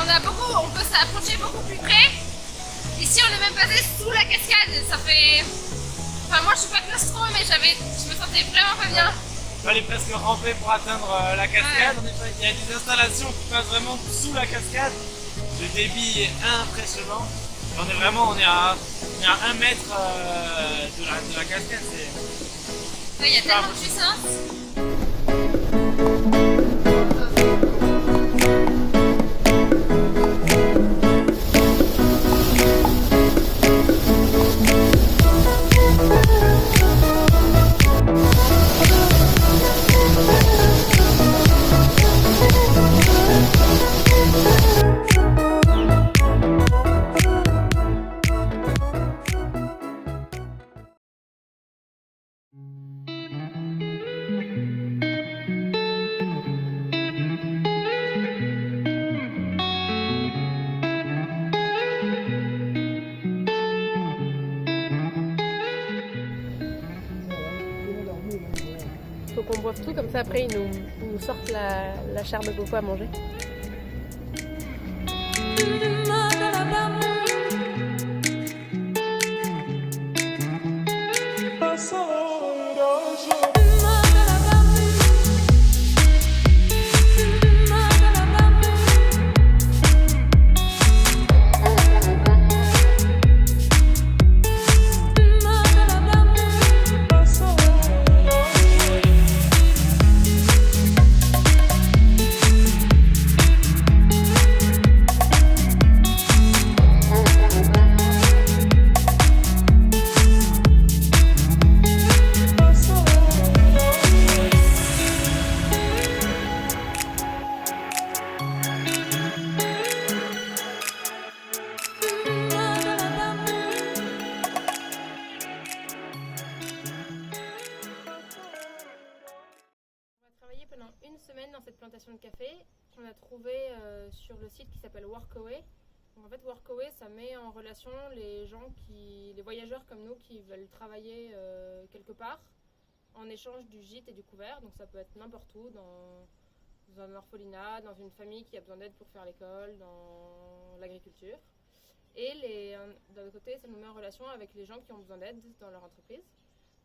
on peut s'approcher beaucoup plus près. Ici on est même passé sous la cascade, ça fait... Enfin moi je suis pas claustro mais je me sentais vraiment pas bien. Il fallait presque ramper pour atteindre la cascade. Ouais. Il y a des installations qui passent vraiment sous la cascade. Le débit est impressionnant. On est à 1 mètre de la cascade. Il y a tellement de puissance. Faut qu'on boive tout, comme ça après ils nous sortent la chair de coco à manger. Pendant une semaine dans cette plantation de café qu'on a trouvé sur le site qui s'appelle Workaway. Donc en fait Workaway ça met en relation les voyageurs comme nous qui veulent travailler quelque part en échange du gîte et du couvert. Donc ça peut être n'importe où, dans un orphelinat, dans une famille qui a besoin d'aide pour faire l'école, dans l'agriculture. Et d'un autre côté ça nous met en relation avec les gens qui ont besoin d'aide dans leur entreprise.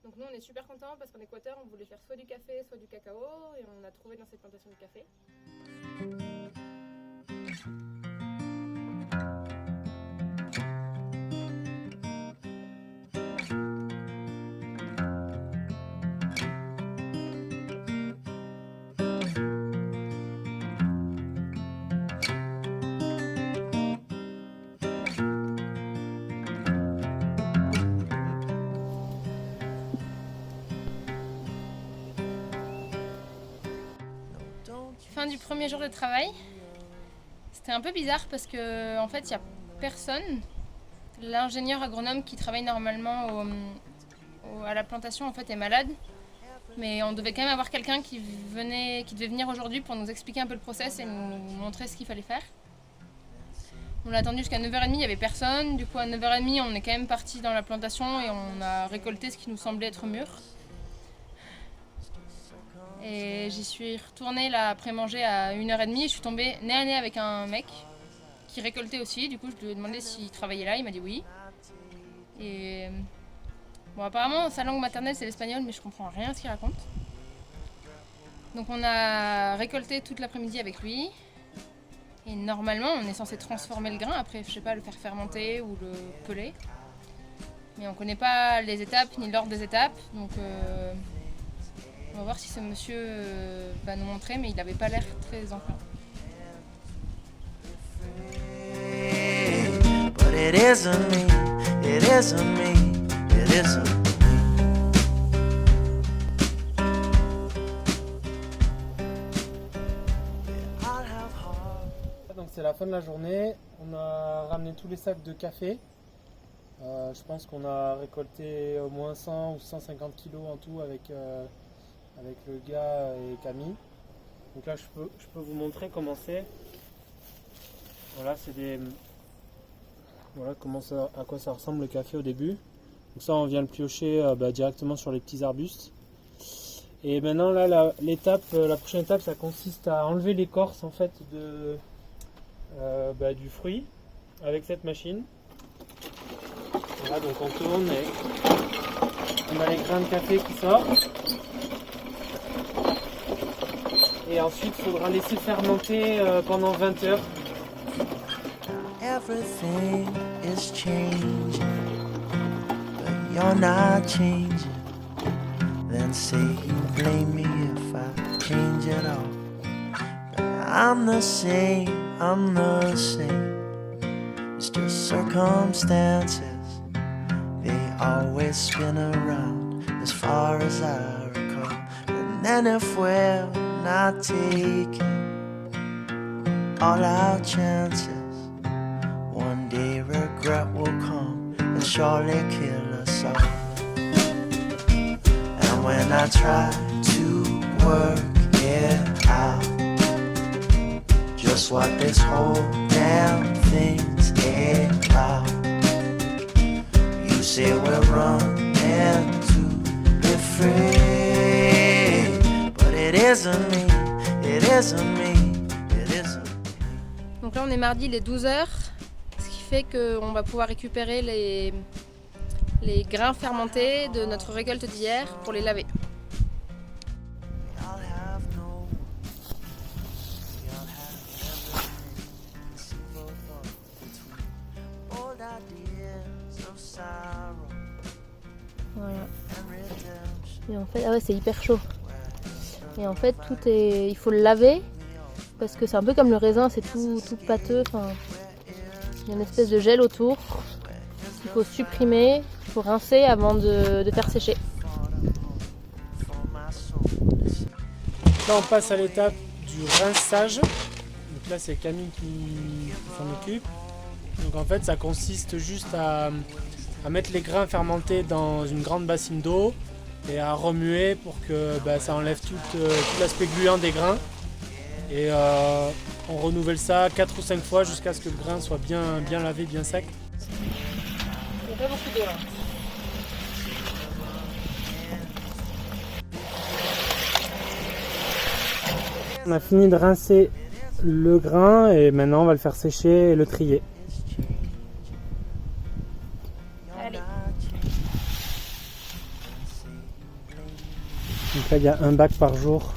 Donc nous on est super contents parce qu'en Équateur on voulait faire soit du café soit du cacao et on a trouvé dans cette plantation de café. Fin du premier jour de travail. C'était un peu bizarre parce que en fait il n'y a personne. L'ingénieur agronome qui travaille normalement à la plantation en fait est malade. Mais on devait quand même avoir quelqu'un qui devait venir aujourd'hui pour nous expliquer un peu le process et nous montrer ce qu'il fallait faire. On a attendu jusqu'à 9h30, il n'y avait personne. Du coup à 9h30 on est quand même parti dans la plantation et on a récolté ce qui nous semblait être mûr. Et j'y suis retournée là après manger à 1h30 et je suis tombée nez à nez avec un mec qui récoltait aussi. Du coup je lui ai demandé s'il travaillait là, il m'a dit oui. Et bon apparemment sa langue maternelle c'est l'espagnol mais je comprends rien à ce qu'il raconte. Donc on a récolté toute l'après-midi avec lui. Et normalement on est censé transformer le grain, après je sais pas le faire fermenter ou le peler. Mais on connaît pas les étapes ni l'ordre des étapes donc on va voir si ce monsieur va nous montrer, mais il n'avait pas l'air très enclin. Donc c'est la fin de la journée, on a ramené tous les sacs de café. Je pense qu'on a récolté au moins 100 ou 150 kilos en tout avec le gars et Camille. Donc là je peux vous montrer comment c'est. Voilà, voilà à quoi ça ressemble le café au début. Donc ça on vient le piocher directement sur les petits arbustes. Et maintenant là la prochaine étape ça consiste à enlever l'écorce en fait du fruit avec cette machine. Voilà, donc on tourne et on a les grains de café qui sortent. Et ensuite, il faudra laisser fermenter pendant 20 heures. Everything is changing, but you're not changing. Then say you blame me if I change it all. But I'm the same, I'm the same. It's just circumstances. They always spin around as far as I recall. And then if we're not taking all our chances, one day regret will come and surely kill us all. And when I try to work it out, just what this whole damn thing's about, you say we're running to be free, but it isn't me, it isn't me, it isn't me. Donc là on est mardi, il est 12h, ce qui fait qu'on va pouvoir récupérer les grains fermentés de notre récolte d'hier pour les laver. I'll have no one. We'll have everything conceivable between old ideas of sorrow Voilà. and redemption. Et en fait, ah ouais, c'est hyper chaud. Et en fait, il faut le laver parce que c'est un peu comme le raisin, c'est tout pâteux. Enfin, il y a une espèce de gel autour. Il faut supprimer, il faut rincer avant de faire sécher. For my soul. Là, on passe à l'étape du rinçage. Donc là, c'est Camille qui s'en occupe. Donc en fait, ça consiste juste à mettre les grains fermentés dans une grande bassine d'eau et à remuer pour que ça enlève tout l'aspect gluant des grains. Et on renouvelle ça 4 ou 5 fois jusqu'à ce que le grain soit bien lavé, bien sec. Il n'y a pas beaucoup d'eau là. On a fini de rincer le grain et maintenant on va le faire sécher et le trier. Allez. Donc là il y a un bac par jour.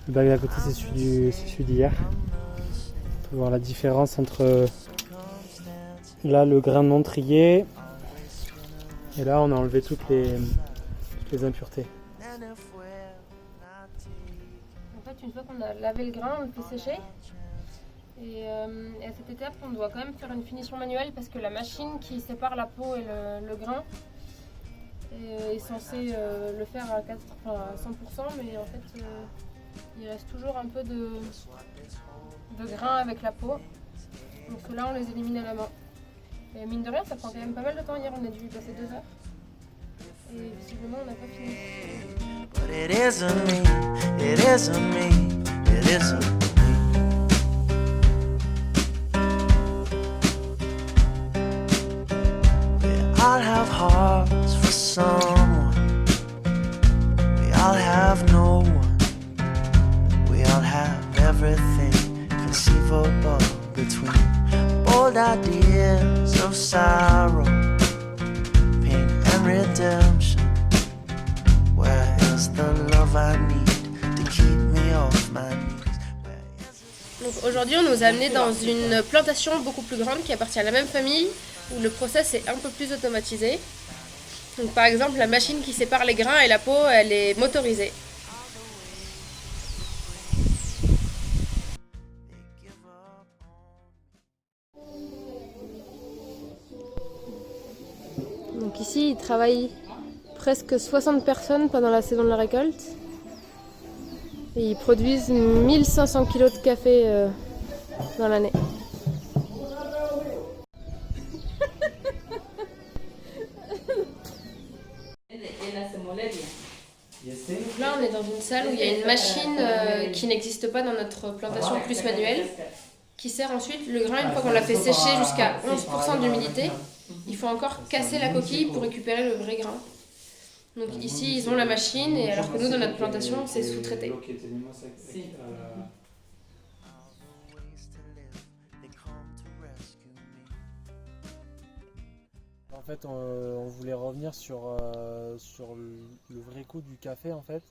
Le bac d'à côté c'est celui d'hier. On peut voir la différence entre là le grain non trié et là on a enlevé toutes les impuretés. And if we're not taking En fait, une fois qu'on a lavé le grain, on le fait sécher. Et à cette étape, on doit quand même faire une finition manuelle parce que la machine qui sépare la peau et le grain est censée le faire à 100%, mais en fait, il reste toujours un peu de grain avec la peau. Donc ceux-là, on les élimine à la main. Et mine de rien, ça prend quand même pas mal de temps. Hier, on a dû y passer 2 heures. Et visiblement, on n'a pas fini. but it isn't me, it isn't me, it isn't me. We all have hearts for someone. We all have no one. We all have everything conceivable between bold ideas of sorrow, pain and redemption. Where is the love I need to keep me off my knees? Where is it? Donc aujourd'hui, on nous a amenés dans une plantation beaucoup plus grande qui appartient à la même famille où le process est un peu plus automatisé. Donc par exemple, la machine qui sépare les grains et la peau, elle est motorisée. Donc ici, il travaille presque 60 personnes pendant la saison de la récolte. Et ils produisent 1500 kg de café dans l'année. Donc là, on est dans une salle où il y a une machine qui n'existe pas dans notre plantation plus manuelle, qui sert ensuite le grain, une fois qu'on l'a fait sécher jusqu'à 11% d'humidité, il faut encore casser la coquille pour récupérer le vrai grain. Donc ici, ils ont la machine, et alors que nous, dans notre plantation, c'est sous-traité. Ways to live, they En fait, on voulait revenir sur le vrai coût du café. En fait,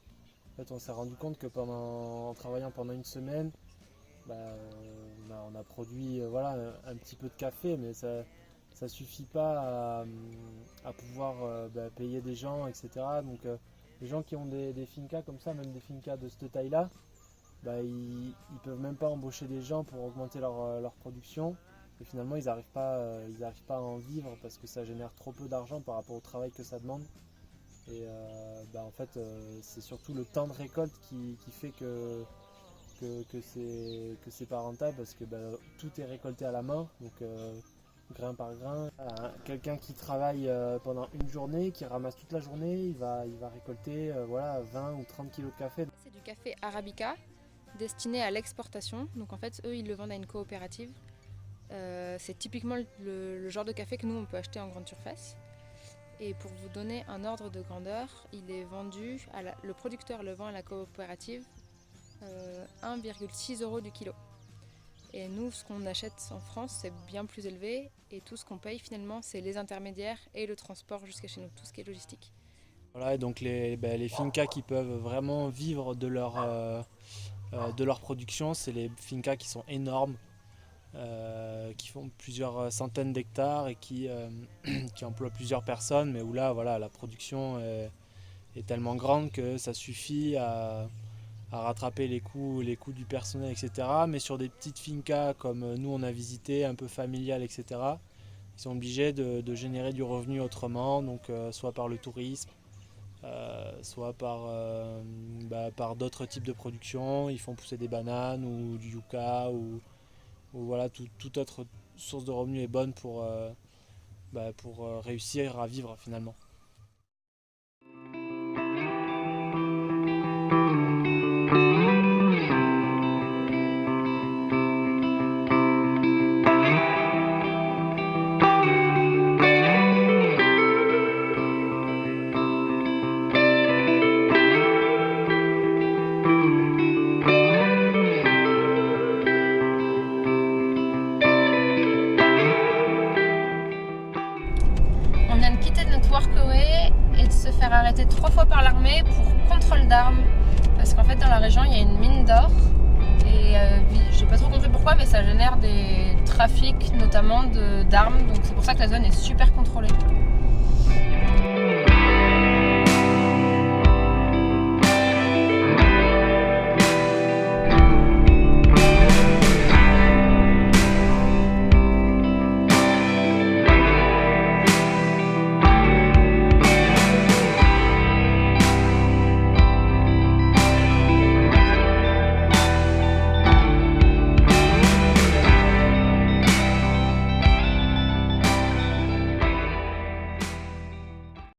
on s'est rendu compte que en travaillant pendant une semaine, on a produit un petit peu de café, mais ça suffit pas à pouvoir payer des gens, etc. Donc les gens qui ont des fincas comme ça, même des fincas de cette taille-là, ils peuvent même pas embaucher des gens pour augmenter leur production. Et finalement, ils n'arrivent pas à en vivre parce que ça génère trop peu d'argent par rapport au travail que ça demande. Et en fait, c'est surtout le temps de récolte qui fait que c'est pas rentable parce que tout est récolté à la main, donc grain par grain. Quelqu'un qui travaille pendant une journée, qui ramasse toute la journée, il va récolter 20 ou 30 kilos de café. C'est du café Arabica destiné à l'exportation. Donc en fait, eux, ils le vendent à une coopérative. C'est typiquement le genre de café que nous, on peut acheter en grande surface. Et pour vous donner un ordre de grandeur, il est vendu, le producteur le vend à la coopérative 1,6 € du kilo. Et nous, ce qu'on achète en France, c'est bien plus élevé. Et tout ce qu'on paye finalement, c'est les intermédiaires et le transport jusqu'à chez nous, tout ce qui est logistique. Voilà, et donc les fincas qui peuvent vraiment vivre de leur production, c'est les fincas qui sont énormes, qui font plusieurs centaines d'hectares et qui emploient plusieurs personnes, mais où là, la production est tellement grande que ça suffit à rattraper les coûts du personnel, etc. Mais sur des petites fincas comme nous on a visité, un peu familiales, etc., ils sont obligés de générer du revenu autrement, donc soit par le tourisme, soit par d'autres types de production. Ils font pousser des bananes ou du yucca ou voilà, toute autre source de revenus est bonne pour réussir à vivre finalement. On vient de quitter notre workaway et de se faire arrêter 3 fois par l'armée pour contrôle d'armes. Parce qu'en fait, dans la région, il y a une mine d'or. Et j'ai pas trop compris pourquoi, mais ça génère des trafics notamment d'armes. Donc c'est pour ça que la zone est super contrôlée.